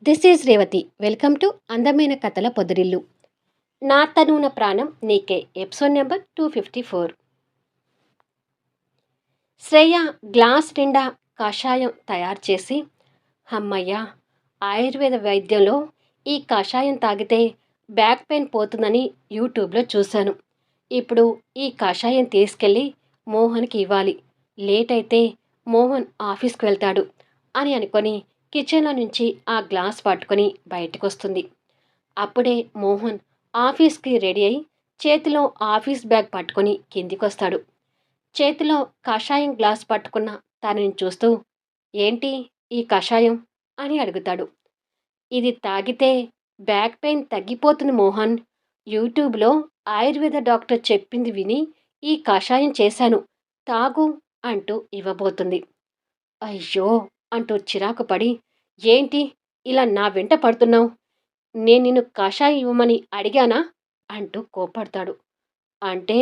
This is Revathi. Welcome to అందమైన కథల పొదరిల్లు. నా తనువున ప్రాణం నీకే ఎపిసోడ్ నెంబర్ 254. శ్రేయ గ్లాస్ నిండా కషాయం తయారు చేసి, హమ్మయ్య, ఆయుర్వేద వైద్యంలో ఈ కషాయం తాగితే బ్యాక్ పెయిన్ పోతుందని యూట్యూబ్లో చూశాను. ఇప్పుడు ఈ కషాయం తీసుకెళ్ళి మోహన్కి ఇవ్వాలి. లేట్ అయితే మోహన్ ఆఫీస్కి వెళ్తాడు అని అనుకొని కిచెన్లో నుంచి ఆ గ్లాస్ పట్టుకొని బయటకొస్తుంది. అప్పుడే మోహన్ ఆఫీస్కి రెడీ అయి చేతిలో ఆఫీస్ బ్యాగ్ పట్టుకొని కిందికొస్తాడు. చేతిలో కషాయం గ్లాస్ పట్టుకున్న తనని చూస్తూ, ఏంటి ఈ కషాయం అని అడుగుతాడు. ఇది తాగితే బ్యాక్ పెయిన్ తగ్గిపోతుంది మోహన్. యూట్యూబ్లో ఆయుర్వేద డాక్టర్ చెప్పింది విని ఈ కషాయం చేశాను, తాగు అంటూ ఇవ్వబోతుంది. అయ్యో అంటూ చిరాకు పడి, ఏంటి ఇలా నా వెంట పడుతున్నావు? నేను నిన్ను కషాయం ఇవ్వమని అడిగానా అంటూ కోపడతాడు. అంటే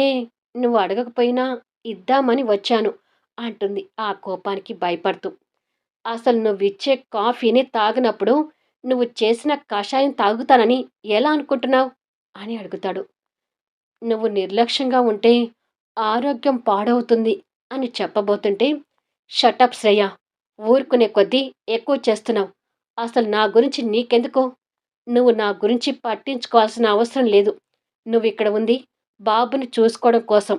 నువ్వు అడగకపోయినా ఇద్దామని వచ్చాను అంటుంది ఆ కోపానికి భయపడుతూ. అసలు నువ్విచ్చే కాఫీని తాగినప్పుడు నువ్వు చేసిన కషాయం తాగుతానని ఎలా అనుకుంటున్నావు అని అడుగుతాడు. నువ్వు నిర్లక్ష్యంగా ఉంటే ఆరోగ్యం పాడవుతుంది అని చెప్పబోతుంటే, షటప్ శ్రేయ, ఊరుకునే కొద్దీ ఎక్కువ చేస్తున్నావు. అసలు నా గురించి నీకెందుకు? నువ్వు నా గురించి పట్టించుకోవాల్సిన అవసరం లేదు. నువ్వు ఇక్కడ ఉంది బాబుని చూసుకోవడం కోసం.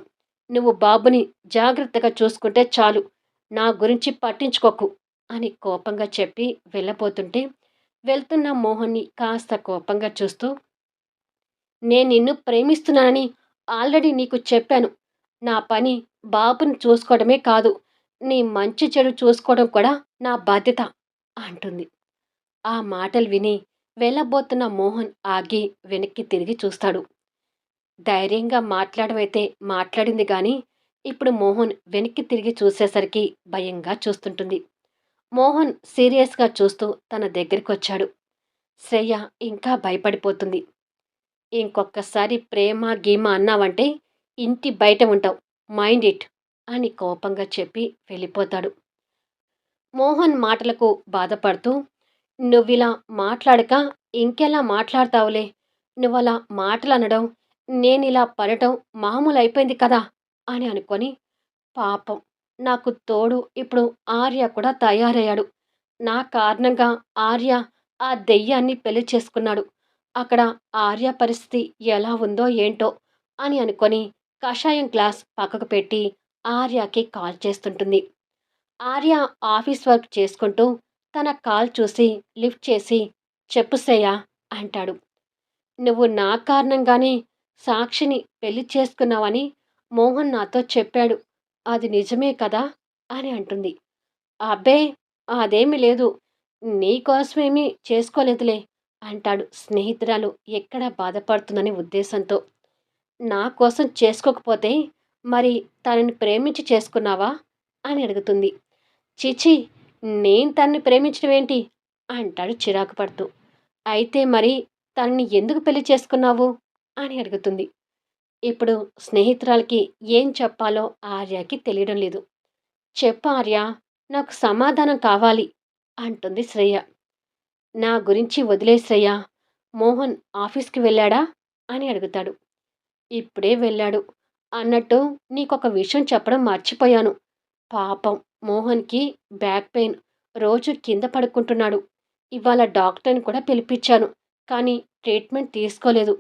నువ్వు బాబుని జాగ్రత్తగా చూసుకుంటే చాలు. నా గురించి పట్టించుకోకు అని కోపంగా చెప్పి వెళ్ళబోతుంటే, వెళ్తున్న మోహన్ని కాస్త కోపంగా చూస్తూ, నేను నిన్ను ప్రేమిస్తున్నానని ఆల్రెడీ నీకు చెప్పాను. నా పని బాబుని చూసుకోవడమే కాదు, నీ మంచి చెడు చూసుకోవడం కూడా నా బాధ్యత అంటుంది. ఆ మాటలు విని వెళ్ళబోతున్న మోహన్ ఆగి వెనక్కి తిరిగి చూస్తాడు. ధైర్యంగా మాట్లాడమైతే మాట్లాడింది గాని ఇప్పుడు మోహన్ వెనక్కి తిరిగి చూసేసరికి భయంగా చూస్తుంటుంది. మోహన్ సీరియస్గా చూస్తూ తన దగ్గరికొచ్చాడు. శ్రేయ ఇంకా భయపడిపోతుంది. ఇంకొక్కసారి ప్రేమ గీమ అన్నావంటే ఇంటి బయట ఉంటావు, మైండ్ ఇట్ అని కోపంగా చెప్పి వెళ్ళిపోతాడు. మోహన్ మాటలకు బాధపడుతూ, నువ్విలా మాట్లాడక ఇంకెలా మాట్లాడతావులే. నువ్వలా మాటలనడం, నేనిలా పడటం మామూలయిపోయింది కదా అని అనుకొని, పాపం నాకు తోడు ఇప్పుడు ఆర్య కూడా తయారయ్యాడు. నా కారణంగా ఆర్య ఆ దెయ్యాన్ని పెళ్లి చేసుకున్నాడు. అక్కడ ఆర్య పరిస్థితి ఎలా ఉందో ఏంటో అని అనుకొని కషాయం గ్లాస్ పక్కకు పెట్టి ఆర్యకి కాల్ చేస్తుంటుంది. ఆర్య ఆఫీస్ వర్క్ చేసుకుంటూ తన కాల్ చూసి లిఫ్ట్ చేసి, చెప్పు శ్రేయ అంటాడు. నువ్వు నా కారణంగానే సాక్షిని పెళ్లి చేసుకున్నావని మోహన్ నాతో చెప్పాడు. అది నిజమే కదా అని అంటుంది. అబ్బే, అదేమీ లేదు. నీకోసమేమీ చేసుకోలేదులే అంటాడు స్నేహితురాలు ఎక్కడ బాధపడుతుందని ఉద్దేశంతో. నా కోసం చేసుకోకపోతే మరి తనని ప్రేమించి చేసుకున్నావా అని అడుగుతుంది. చిచి, నేను తన్ని ప్రేమించడం ఏంటి అంటాడు చిరాకు పడుతూ. అయితే మరి తనని ఎందుకు పెళ్లి చేసుకున్నావు అని అడుగుతుంది. ఇప్పుడు స్నేహితురాలకి ఏం చెప్పాలో ఆర్యకి తెలియడం లేదు. చెప్పు ఆర్య, నాకు సమాధానం కావాలి అంటుంది శ్రేయ. నా గురించి వదిలే శ్రేయ, మోహన్ ఆఫీస్కి వెళ్ళాడా అని అడుగుతాడు. ఇప్పుడే వెళ్ళాడు. అన్నట్టు నీకొక విషయం చెప్పడం మర్చిపోయాను. పాపం మోహన్‌కి బ్యాక్ పెయిన్. రోజు కింద పడుకుంటున్నాడు. ఇవాళ డాక్టర్‌ని కూడా పిలిపించాను. కానీ ట్రీట్మెంట్ తీసుకోలేదు.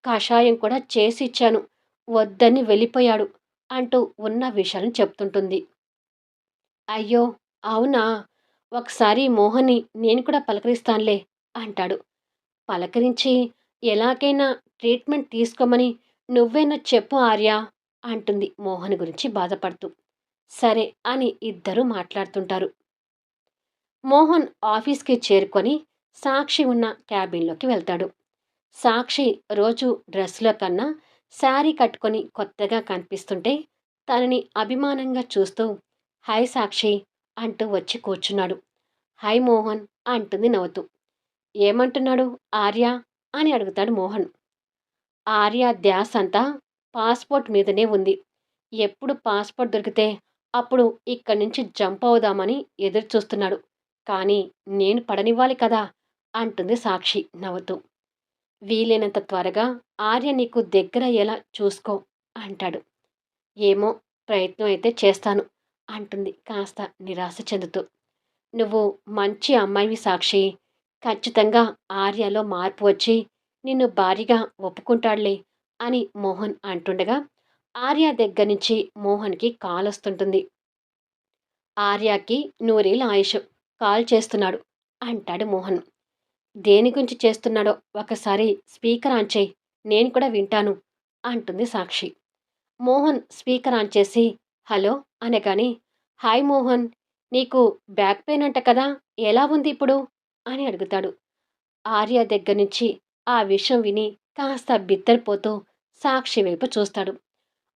కషాయం కూడా చేసి ఇచ్చాను. వద్దని వెళ్ళిపోయాడు అంటూ ఉన్న విషయాలను చెప్తుంటుంది. అయ్యో, అవునా? ఒకసారి మోహన్‌ని నేను కూడా పలకరిస్తానులే అంటాడు. పలకరించి ఎలాగైనా ట్రీట్మెంట్ తీసుకోమని నువ్వేనా చెప్పు ఆర్య అంటుంది మోహన్ గురించి బాధపడుతూ. సరే అని ఇద్దరూ మాట్లాడుతుంటారు. మోహన్ ఆఫీస్కి చేరుకొని సాక్షి ఉన్న క్యాబిన్లోకి వెళ్తాడు. సాక్షి రోజు డ్రెస్లో కన్నా శారీ కట్టుకొని కొత్తగా కనిపిస్తుంటే తనని అభిమానంగా చూస్తూ, హాయ్ సాక్షి అంటూ వచ్చి కూర్చున్నాడు. హాయ్ మోహన్ అంటుంది నవ్వుతూ. ఏమంటున్నాడు ఆర్య అని అడుగుతాడు మోహన్. ఆర్య ధ్యాస అంతా పాస్పోర్ట్ మీదనే ఉంది. ఎప్పుడు పాస్పోర్ట్ దొరికితే అప్పుడు ఇక్కడి నుంచి జంప్ అవుదామని ఎదురు చూస్తున్నాడు. కానీ నేను పడనివ్వాలి కదా అంటుంది సాక్షి నవ్వుతూ. వీలైనంత త్వరగా ఆర్య నీకు దగ్గరయ్యేలా చూసుకో అంటాడు. ఏమో ప్రయత్నం అయితే చేస్తాను అంటుంది కాస్త నిరాశ చెందుతూ. నువ్వు మంచి అమ్మాయివి సాక్షి. ఖచ్చితంగా ఆర్యలో మార్పు వచ్చి నిన్ను భారీగా ఒప్పుకుంటాడులే అని మోహన్ అంటుండగా ఆర్య దగ్గర నుంచి మోహన్కి కాల్ వస్తుంటుంది. ఆర్యాకి నూరేళ్ళ ఆయుష్ కాల్ చేస్తున్నాడు అంటాడు మోహన్. దేని గురించి చేస్తున్నాడో ఒకసారి స్పీకర్ ఆన్ చేయి, నేను కూడా వింటాను అంటుంది సాక్షి. మోహన్ స్పీకర్ ఆన్ చేసి హలో అనగాని హాయ్ మోహన్, నీకు బ్యాక్ పెయిన్ అంట కదా, ఎలా ఉంది ఇప్పుడు అని అడుగుతాడు. ఆర్య దగ్గర నుంచి ఆ విషయం విని కాస్త బిత్తరపోతూ సాక్షి వైపు చూస్తాడు.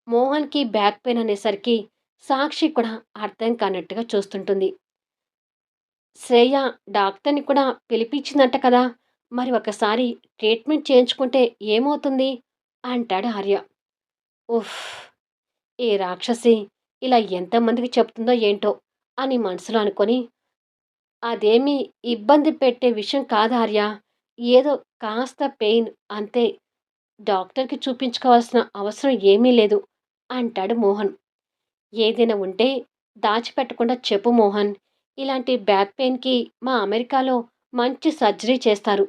మోహన్కి బ్యాక్ పెయిన్ అనేసరికి సాక్షి కూడా అర్థం కానట్టుగా చూస్తుంటుంది. శ్రేయ డాక్టర్ని కూడా పిలిపించిందంట కదా, మరి ఒకసారి ట్రీట్మెంట్ చేయించుకుంటే ఏమవుతుంది అంటాడు ఆర్య. ఉఫ్, ఈ రాక్షసి ఇలా ఎంతమందికి చెప్తుందో ఏంటో అని మనసులో అనుకొని, అదేమీ ఇబ్బంది పెట్టే విషయం కాదు ఆర్య, ఏదో కాస్త పెయిన్ అంతే, డాక్టర్కి చూపించుకోవాల్సిన అవసరం ఏమీ లేదు అంటాడు మోహన్. ఏదైనా ఉంటే దాచిపెట్టకుండా చెప్పు మోహన్, ఇలాంటి బ్యాక్ పెయిన్కి మా అమెరికాలో మంచి సర్జరీ చేస్తారు,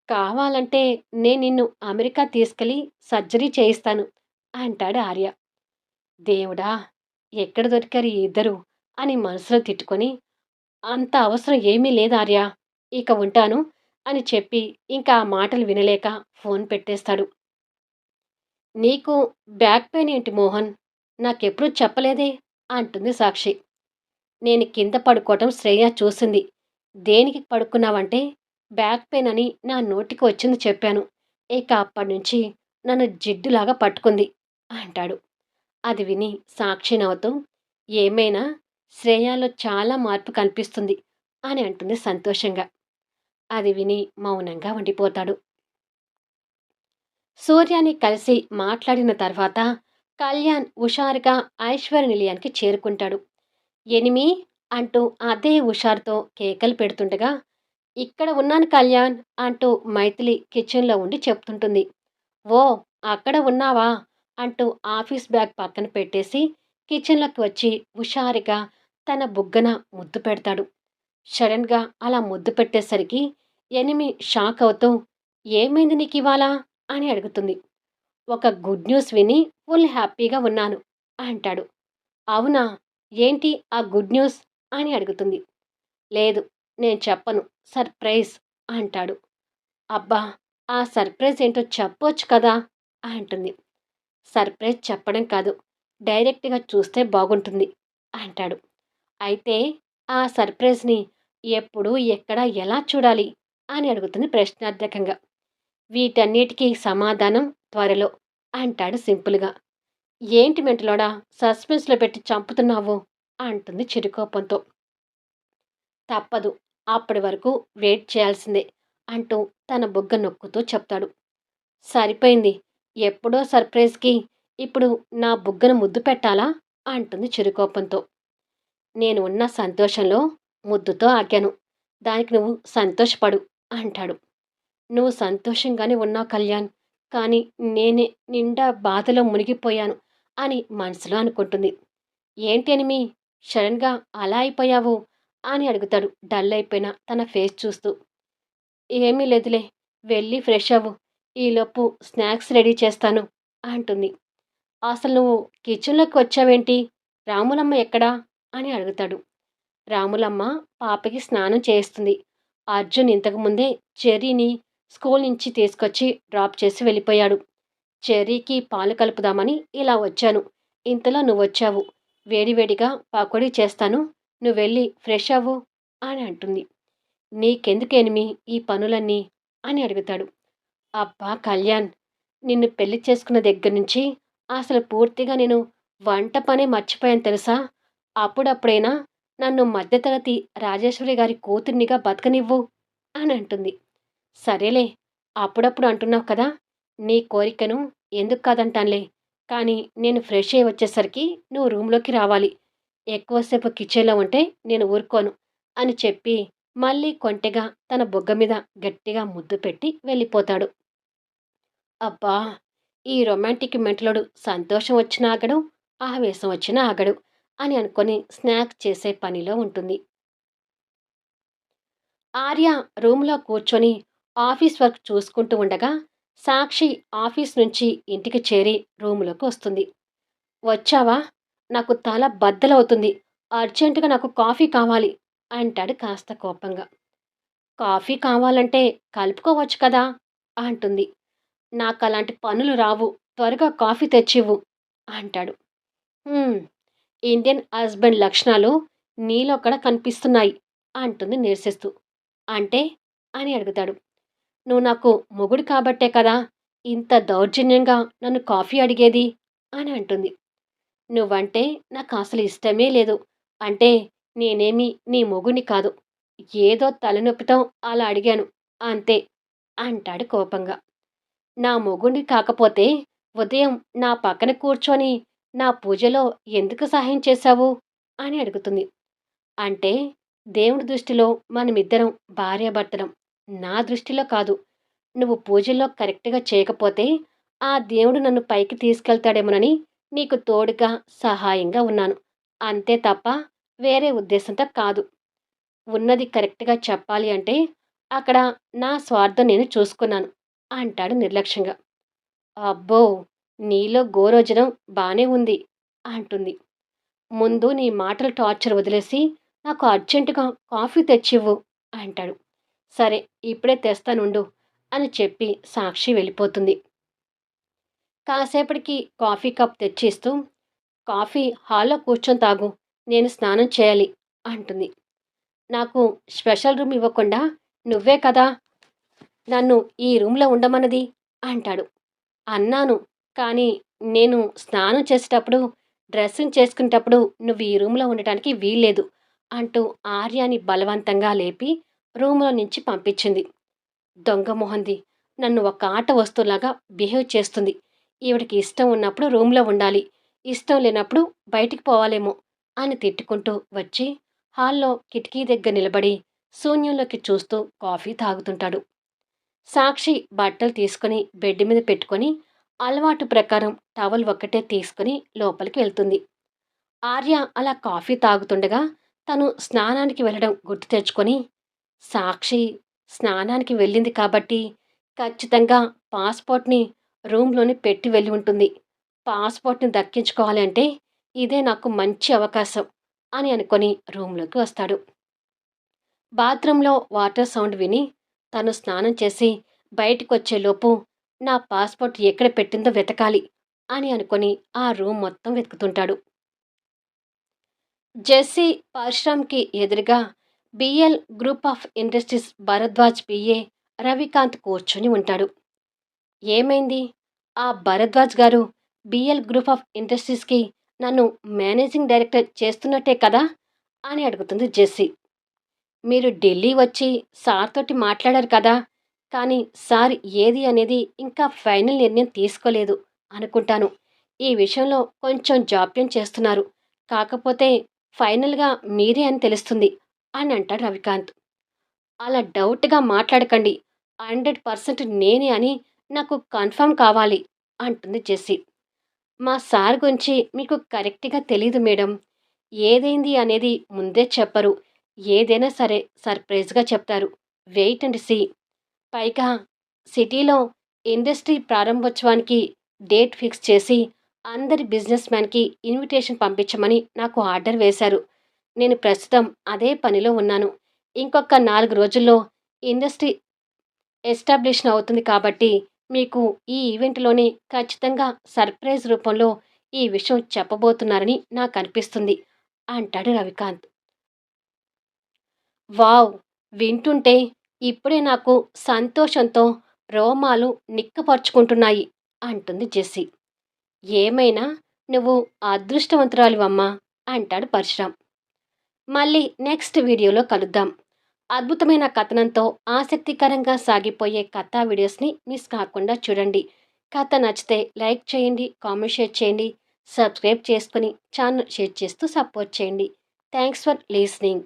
కావాలంటే నేను నిన్ను అమెరికా తీసుకెళ్ళి సర్జరీ చేయిస్తాను అంటాడు ఆర్య. దేవుడా, ఎక్కడ దొరికారు ఈ ఇద్దరు అని మనసులో తిట్టుకొని, అంత అవసరం ఏమీ లేదు ఆర్య, ఇక ఉంటాను అని చెప్పి ఇంకా ఆ మాటలు వినలేక ఫోన్ పెట్టేస్తాడు. నీకు బ్యాక్ పెయిన్ ఏంటి మోహన్, నాకెప్పుడూ చెప్పలేదే అంటుంది సాక్షి. నేను కింద పడుకోవటం శ్రేయ చూసింది. దేనికి పడుకున్నావంటే బ్యాక్ పెయిన్ అని నా నోటికి వచ్చింది చెప్పాను. ఇక అప్పటినుంచి నన్ను జిడ్డులాగా పట్టుకుంది అంటాడు. అది విని సాక్షి నవ్వుతూ ఏమైనా శ్రేయాలో చాలా మార్పు కనిపిస్తుంది అని అంటుంది సంతోషంగా. అది విని మౌనంగా ఉండిపోతాడు. సూర్యాని కలిసి మాట్లాడిన తర్వాత కళ్యాణ్ హుషారుగా ఐశ్వర్య నిలయానికి చేరుకుంటాడు. ఎనిమి అంటూ అదే హుషారుతో కేకలు పెడుతుండగా ఇక్కడ ఉన్నాను కళ్యాణ్ అంటూ మైథిలి కిచెన్లో ఉండి చెప్తుంటుంది. ఓ, అక్కడ ఉన్నావా అంటూ ఆఫీస్ బ్యాగ్ పక్కన పెట్టేసి కిచెన్లోకి వచ్చి హుషారుగా తన బుగ్గన ముద్దు పెడతాడు. సడన్గా అలా ముద్దు పెట్టేసరికి ఎనిమి షాక్ అవుతూ ఏమైంది నీకు ఇవాళ అని అడుగుతుంది. ఒక గుడ్ న్యూస్ విని ఫుల్ హ్యాపీగా ఉన్నాను అంటాడు. అవునా, ఏంటి ఆ గుడ్ న్యూస్ అని అడుగుతుంది. లేదు, నేను చెప్పను, సర్ప్రైజ్ అంటాడు. అబ్బా, ఆ సర్ప్రైజ్ ఏంటో చెప్పొచ్చు కదా అంటుంది. సర్ప్రైజ్ చెప్పడం కాదు, డైరెక్ట్గా చూస్తే బాగుంటుంది అంటాడు. అయితే ఆ సర్ప్రైజ్ని ఎప్పుడు ఎక్కడ ఎలా చూడాలి అని అడుగుతుంది ప్రశ్నార్థకంగా. వీటన్నిటికీ సమాధానం త్వరలో అంటాడు సింపుల్గా. ఏంటి మెంటలోడా సస్పెన్స్లో పెట్టి చంపుతున్నావు అంటుంది చిరుకోపంతో. తప్పదు, అప్పటి వరకు వెయిట్ చేయాల్సిందే అంటూ తన బుగ్గ నొక్కుతూ చెప్తాడు. సరిపోయింది, ఎప్పుడో సర్ప్రైజ్కి ఇప్పుడు నా బుగ్గను ముద్దు పెట్టాలా అంటుంది చిరుకోపంతో. నేను ఉన్న సంతోషంలో ముద్దుతో ఆగాను, దానికి నువ్వు సంతోషపడు అంటాడు. నువ్వు సంతోషంగానే ఉన్నావు కళ్యాణ్, కానీ నేనే నిండా బాధలో మునిగిపోయాను అని మనసులో అనుకుంటుంది. ఏంటి ఎనిమి సడన్గా అలా అయిపోయావు అని అడుగుతాడు డల్ అయిపోయిన తన ఫేస్ చూస్తూ. ఏమీ లేదులే, వెళ్ళి ఫ్రెష్ అవ్వు, ఈలోపు స్నాక్స్ రెడీ చేస్తాను అంటుంది. అసలు నువ్వు కిచెన్లోకి వచ్చావేంటి, రాములమ్మ ఎక్కడా అని అడుగుతాడు. రాములమ్మ పాపకి స్నానం చేస్తుంది. అర్జున్ ఇంతకుముందే చెర్రీని స్కూల్ నుంచి తీసుకొచ్చి డ్రాప్ చేసి వెళ్ళిపోయాడు. చెర్రీకి పాలు కలుపుదామని ఇలా వచ్చాను, ఇంతలో నువ్వొచ్చావు. వేడివేడిగా పకోడీ చేస్తాను, నువ్వెళ్ళి ఫ్రెష్ అవ్వు అని అంటుంది. నీకెందుకేనిమి ఈ పనులన్నీ అని అడుగుతాడు. అబ్బా కళ్యాణ్, నిన్ను పెళ్లి చేసుకున్న దగ్గర నుంచి అసలు పూర్తిగా నేను వంట పనే మర్చిపోయాను తెలుసా. అప్పుడప్పుడైనా నన్ను మధ్యతరగతి రాజేశ్వరి గారి కూతుర్నిగా బతకనివ్వు అని అంటుంది. సరేలే, అప్పుడప్పుడు అంటున్నావు కదా, నీ కోరికను ఎందుకు కాదంటానులే, కానీ నేను ఫ్రెష్ అయ్యి వచ్చేసరికి నువ్వు రూమ్లోకి రావాలి. ఎక్కువసేపు కిచెన్లో ఉంటే నేను ఊరుకోను అని చెప్పి మళ్ళీ కొంటెగా తన బుగ్గ మీద గట్టిగా ముద్దు పెట్టి వెళ్ళిపోతాడు. అబ్బా! ఈ రొమాంటిక్ మెంటలోడు సంతోషం వచ్చినా ఆగడు, ఆవేశం వచ్చినా ఆగడు అని అనుకొని స్నాక్స్ చేసే పనిలో ఉంటుంది. ఆర్య రూమ్‌లో కూర్చొని ఆఫీస్ వర్క్ చూసుకుంటూ ఉండగా, సాక్షి ఆఫీస్ నుంచి ఇంటికి చేరి రూమ్‌లోకి వస్తుంది. "వచ్చావా? నాకు తల బద్దలవుతుంది. అర్జెంటుగా నాకు కాఫీ కావాలి" అంటాడు కాస్త కోపంగా. "కాఫీ కావాలంటే కలుపుకోవచ్చు కదా" అంటుంది. "నాకలాంటి పనులు రావు. త్వరగా కాఫీ తెచ్చివ్వు" అంటాడు. "హ్మ్. ఇండియన్ హస్బెండ్ లక్షణాలు నీలో కూడా కనిపిస్తున్నాయి" అంటుంది నిరసిస్తూ. "అంటే?" అని అడుగుతాడు. "నువ్వు నాకు మొగుడు కాబట్టే కదా ఇంత దౌర్జన్యంగా నన్ను కాఫీ అడిగేది" అని అంటుంది. "నువ్వంటే నాకసలు ఇష్టమే లేదు. అంటే నేనేమి నీ మొగుడిని కాదు. ఏదో తలనొప్పితో అలా అడిగాను అంతే" అంటాడు కోపంగా. "నా మొగుడిని కాకపోతే ఉదయం నా పక్కన కూర్చొని నా పూజలో ఎందుకు సహాయం చేశావు" అని అడుగుతుంది. "అంటే దేవుడి దృష్టిలో మనమిద్దరం భార్యాభర్తలం. నా దృష్టిలో కాదు. నువ్వు పూజల్లో కరెక్ట్‌గా చేయకపోతే ఆ దేవుడు నన్ను పైకి తీసుకెళ్తాడేమోనని నీకు తోడుగా, సహాయంగా ఉన్నాను. అంతే తప్ప వేరే ఉద్దేశంతో కాదు. ఉన్నది కరెక్ట్‌గా చెప్పాలి అంటే అక్కడ నా స్వార్థం నేను చూసుకున్నాను" అంటాడు నిర్లక్ష్యంగా. "అబ్బో! నీలో గోరోజనం బానే ఉంది" అంటుంది. "ముందు నీ మాటల టార్చర్ వదిలేసి నాకు అర్జెంటుగా కాఫీ తెచ్చివ్వు" అంటాడు. "సరే ఇప్పుడే తెస్తానుండు" అని చెప్పి సాక్షి వెళ్ళిపోతుంది. కాసేపటికి కాఫీ కప్ తెచ్చి ఇస్తూ, "కాఫీ హాల్‌లో కూర్చొని తాగు. నేను స్నానం చేయాలి" అంటుంది. "నాకు స్పెషల్ రూమ్ ఇవ్వకుండా నువ్వే కదా నన్ను ఈ రూమ్‌లో ఉండమన్నది" అంటాడు. "అన్నాను. కానీ నేను స్నానం చేసేటప్పుడు, డ్రెస్సింగ్ చేసుకునేటప్పుడు నువ్వు ఈ రూమ్‌లో ఉండటానికి వీల్లేదు" అంటూ ఆర్యాని బలవంతంగా లేపి రూమ్‌లో నుంచి పంపించింది. దొంగ మొహంది. నన్ను ఒక ఆట వస్తువులాగా బిహేవ్ చేస్తుంది. ఈవిడకి ఇష్టం ఉన్నప్పుడు రూమ్‌లో ఉండాలి. ఇష్టం లేనప్పుడు బయటికి పోవాలేమో అని తిట్టుకుంటూ వచ్చి హాల్‌లో కిటికీ దగ్గర నిలబడి శూన్యంలోకి చూస్తూ కాఫీ తాగుతుంటాడు. సాక్షి బట్టలు తీసుకొని బెడ్ మీద పెట్టుకొని అలవాటు ప్రకారం టవల్ ఒక్కటే తీసుకొని లోపలికి వెళ్తుంది. ఆర్య అలా కాఫీ తాగుతుండగా తను స్నానానికి వెళ్ళడం గుర్తు తెచ్చుకొని, సాక్షి స్నానానికి వెళ్ళింది కాబట్టి ఖచ్చితంగా పాస్‌పోర్ట్‌ని రూమ్‌లోనే పెట్టి వెళ్ళి ఉంటుంది. పాస్‌పోర్ట్‌ని దక్కించుకోవాలి అంటే ఇదే నాకు మంచి అవకాశం అని అనుకొని రూమ్‌లోకి వస్తాడు. బాత్రూంలో వాటర్ సౌండ్ విని తను స్నానం చేసి బయటికొచ్చేలోపు నా పాస్‌పోర్ట్ ఎక్కడ పెట్టిందో వెతకాలి అని అనుకొని ఆ రూమ్ మొత్తం వెతుకుతుంటాడు. జెస్సీ పరశురామ్‌కి ఎదురుగా BL group of industries Bharadwaj PA Ravikanth కూర్చొని ఉంటాడు. "ఏమైంది? ఆ భరద్వాజ్ గారు బీఎల్ గ్రూప్ ఆఫ్ ఇండస్ట్రీస్‌కి నన్ను మేనేజింగ్ డైరెక్టర్ చేస్తున్నట్టే కదా" అని అడుగుతుంది జెస్సీ. "మీరు ఢిల్లీ వచ్చి సార్ తోటి మాట్లాడారు కదా! కానీ సార్ ఏది అనేది ఇంకా ఫైనల్ నిర్ణయం తీసుకోలేదు అనుకుంటాను. ఈ విషయంలో కొంచెం జాప్యం చేస్తున్నారు. కాకపోతే ఫైనల్‌గా మీరే అని తెలుస్తుంది" అని అంటాడు రవికాంత్. "అలా డౌట్‌గా మాట్లాడకండి. 100% నేనే అని నాకు కన్ఫర్మ్ కావాలి" అంటుంది జెస్సీ. "మా సార్ గురించి మీకు కరెక్ట్‌గా తెలీదు మేడం. ఏదైంది అనేది ముందే చెప్పరు. ఏదైనా సరే సర్ప్రైజ్‌గా చెప్తారు. Wait and see. పైగా సిటీలో ఇండస్ట్రీ ప్రారంభోత్సవానికి డేట్ ఫిక్స్ చేసి అందరి బిజినెస్ మ్యాన్‌కి ఇన్విటేషన్ పంపించమని నాకు ఆర్డర్ వేశారు. నేను ప్రస్తుతం అదే పనిలో ఉన్నాను. ఇంకొక 4 రోజుల్లో ఇండస్ట్రీ ఎస్టాబ్లిషన్ అవుతుంది కాబట్టి మీకు ఈ ఈవెంట్‌లోనే ఖచ్చితంగా సర్ప్రైజ్ రూపంలో ఈ విషయం చెప్పబోతున్నారని నాకనిపిస్తుంది" అంటాడు రవికాంత్. వావ్! వింటుంటే ఇప్పుడే నాకు సంతోషంతో రోమాలు నిక్కపొడుచుకుంటున్నాయి అంటుంది జెస్సీ. "ఏమైనా నువ్వు అదృష్టవంతురాలివమ్మా" అంటాడు పరశురాం. మళ్ళీ నెక్స్ట్ వీడియోలో కలుద్దాం. అద్భుతమైన కథనంతో ఆసక్తికరంగా సాగిపోయే కథా వీడియోస్‌ని మిస్ కాకుండా చూడండి. కథ నచ్చితే లైక్ చేయండి, కామెంట్ షేర్ చేయండి, సబ్స్క్రైబ్ చేసుకొని ఛానల్ షేర్ చేస్తూ సపోర్ట్ చేయండి. Thanks for listening.